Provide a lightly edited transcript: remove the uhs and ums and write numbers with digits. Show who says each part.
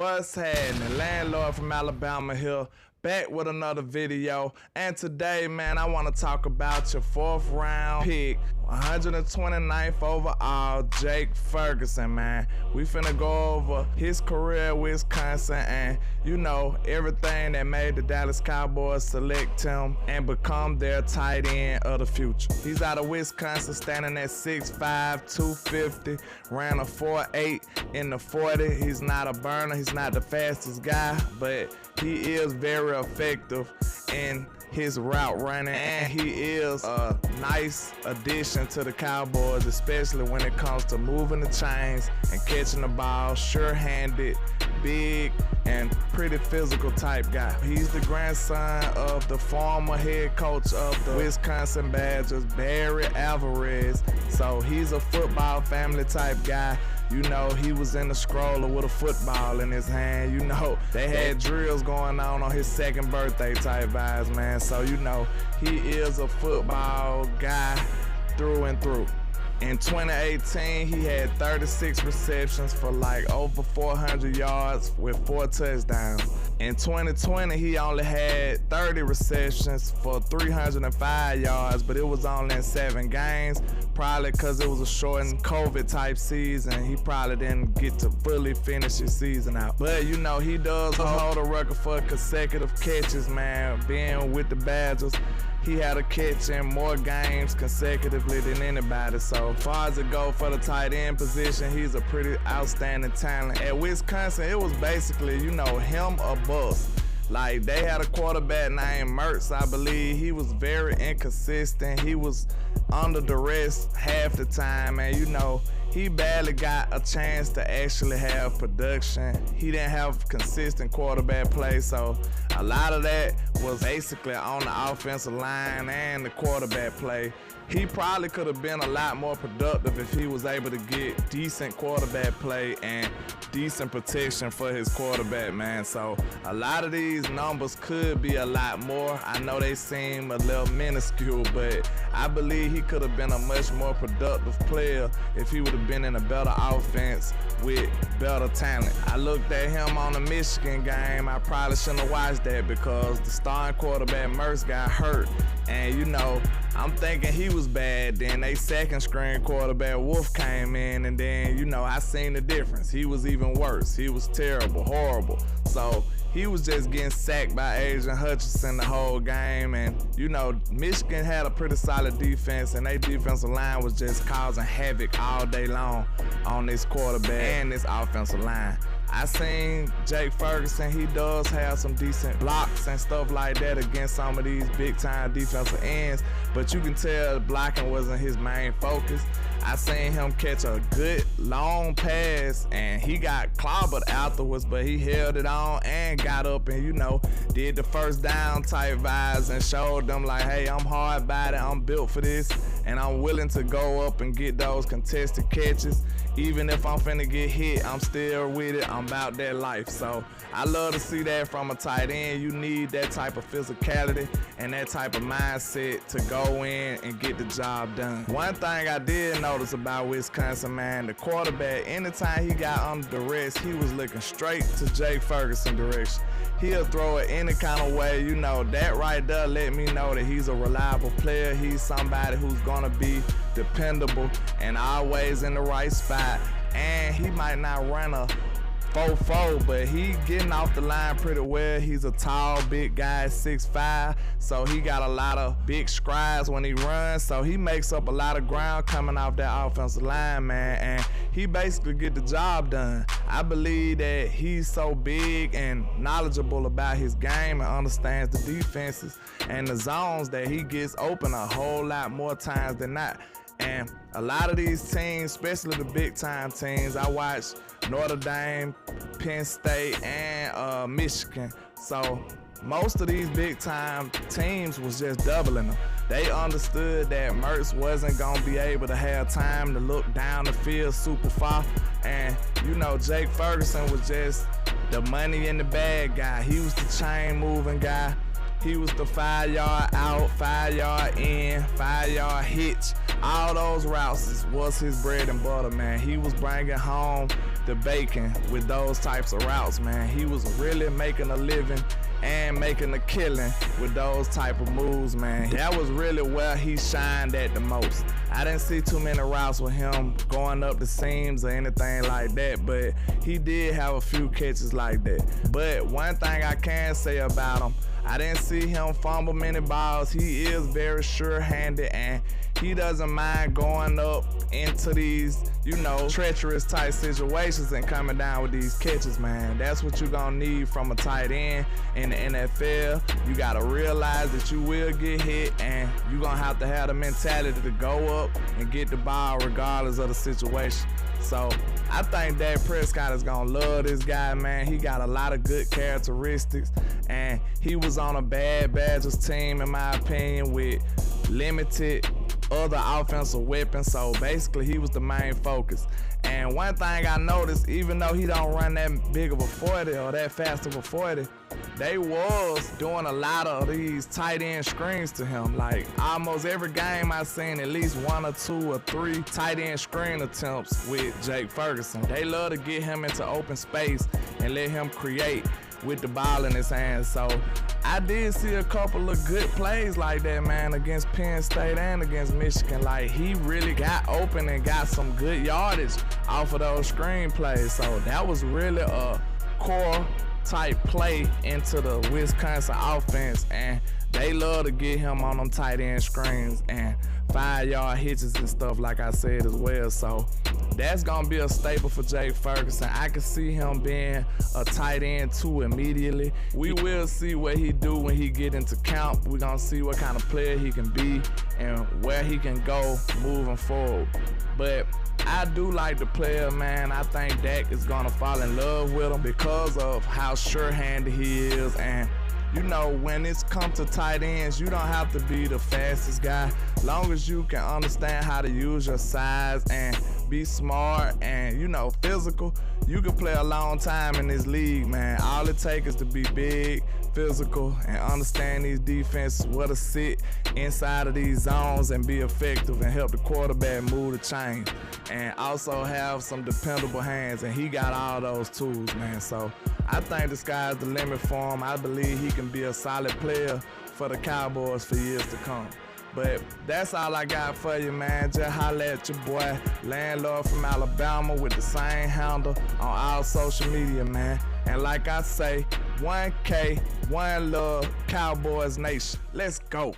Speaker 1: What's happening? Landlord from Alabama here, back with another video. And today, man, I want to talk about your 4th round pick, 129th overall, Jake Ferguson, man. We finna go over his career at Wisconsin and, you know, everything that made the Dallas Cowboys select him and become their tight end of the future. He's out of Wisconsin, standing at 6'5", 250, ran a 4.8 in the 40. He's not a burner, he's not the fastest guy, but he is very effective in his route running, and he is a nice addition to the Cowboys, especially when it comes to moving the chains and catching the ball, sure-handed, big, and pretty physical type guy. He's the grandson of the former head coach of the Wisconsin Badgers, Barry Alvarez, so he's a football family type guy. You know, he was in the stroller with a football in his hand. You know, they had drills going on his 2nd birthday type vibes, man. So, you know, he is a football guy through and through. In 2018, he had 36 receptions for like over 400 yards with 4 touchdowns. In 2020, he only had 30 receptions for 305 yards, but it was only in 7 games, probably because it was a shortened COVID type season. He probably didn't get to fully finish his season out. But you know, he does hold a record for consecutive catches, man. Being with the Badgers, he had a catch in more games consecutively than anybody. So as far as it go for the tight end position, he's a pretty outstanding talent. At Wisconsin, it was basically, you know, him or bust. Like, they had a quarterback named Mertz, I believe. He was very inconsistent. He was under duress half the time, and you know, he barely got a chance to actually have production. He didn't have consistent quarterback play, so a lot of that was basically on the offensive line and the quarterback play. He probably could have been a lot more productive if he was able to get decent quarterback play and decent protection for his quarterback, man. So a lot of these numbers could be a lot more. I know they seem a little minuscule, but I believe he could have been a much more productive player if he would have been in a better offense with better talent. I looked at him on the Michigan game. I probably shouldn't have watched that because the starting quarterback Mertz got hurt, and you know, I'm thinking he was bad. Then they 2nd string quarterback Wolf came in, and then, you know, I seen the difference. He was even worse. He was terrible, horrible. So he was just getting sacked by Adrian Hutchinson the whole game. And, you know, Michigan had a pretty solid defense, and their defensive line was just causing havoc all day long on this quarterback and this offensive line. I seen Jake Ferguson. He does have some decent blocks and stuff like that against some of these big-time defensive ends, but you can tell blocking wasn't his main focus. I seen him catch a good long pass, and he got clobbered afterwards, but he held it on and got up and, you know, did the first down type vibes and showed them like, hey, I'm hard body, I'm built for this, and I'm willing to go up and get those contested catches. Even if I'm finna get hit, I'm still with it. I'm about that life. So I love to see that from a tight end. You need that type of physicality and that type of mindset to go in and get the job done. One thing I did notice about Wisconsin, man, the quarterback, anytime he got under duress, he was looking straight to Jake Ferguson direction. He'll throw it any kind of way. You know, that right there let me know that he's a reliable player. He's somebody who's gonna be dependable and always in the right spot. And he might not run a 4.4, but he getting off the line pretty well. He's a tall, big guy, 6'5", so he got a lot of big strides when he runs, so he makes up a lot of ground coming off that offensive line, man, and he basically get the job done. I believe that he's so big and knowledgeable about his game and understands the defenses and the zones that he gets open a whole lot more times than not. And a lot of these teams, especially the big-time teams, I watched Notre Dame, Penn State, and Michigan. So most of these big-time teams was just doubling them. They understood that Mertz wasn't going to be able to have time to look down the field super far. And, you know, Jake Ferguson was just the money in the bag guy. He was the chain-moving guy. He was the 5-yard out, 5-yard in, 5-yard hitch. All those routes was his bread and butter, man. He was bringing home the bacon with those types of routes, man. He was really making a living and making a killing with those type of moves, man. That was really where he shined at the most. I didn't see too many routes with him going up the seams or anything like that, but he did have a few catches like that. But one thing I can say about him, I didn't see him fumble many balls. He is very sure-handed, and he doesn't mind going up into these, treacherous type situations and coming down with these catches, man. That's what you're gonna need from a tight end in the NFL. You gotta realize that you will get hit, and you're gonna have to have the mentality to go up and get the ball regardless of the situation. So I think Dak Prescott is gonna love this guy, man. He got a lot of good characteristics, and he was on a bad Badgers team, in my opinion, with limited other offensive weapons. So basically he was the main focus. And one thing I noticed, even though he don't run that big of a 40 or that fast of a 40, they was doing a lot of these tight end screens to him. Like almost every game I seen at least 1 or 2 or 3 tight end screen attempts with Jake Ferguson. They love to get him into open space and let him create with the ball in his hands. So I did see a couple of good plays like that, man, against Penn State and against Michigan. Like he really got open and got some good yardage off of those screen plays. So that was really a core type play into the Wisconsin offense, and they love to get him on them tight end screens and 5-yard hitches and stuff, like I said as well. So that's gonna be a staple for Jake Ferguson. I can see him being a tight end too immediately. We will see what he do when he get into camp. We're gonna see what kind of player he can be and where he can go moving forward. But I do like the player, man. I think Dak is gonna fall in love with him because of how sure-handed he is. And when it's come to tight ends, you don't have to be the fastest guy. Long as you can understand how to use your size and be smart and, physical, you can play a long time in this league, man. All it takes is to be big, physical, and understand these defenses, where to sit inside of these zones and be effective and help the quarterback move the chains. And also have some dependable hands, and he got all those tools, man. So I think the sky's the limit for him. I believe he can be a solid player for the Cowboys for years to come. But that's all I got for you, man. Just holla at your boy, Landlord from Alabama, with the same handle on all social media, man. And like I say, 1K, 1 love, Cowboys Nation. Let's go.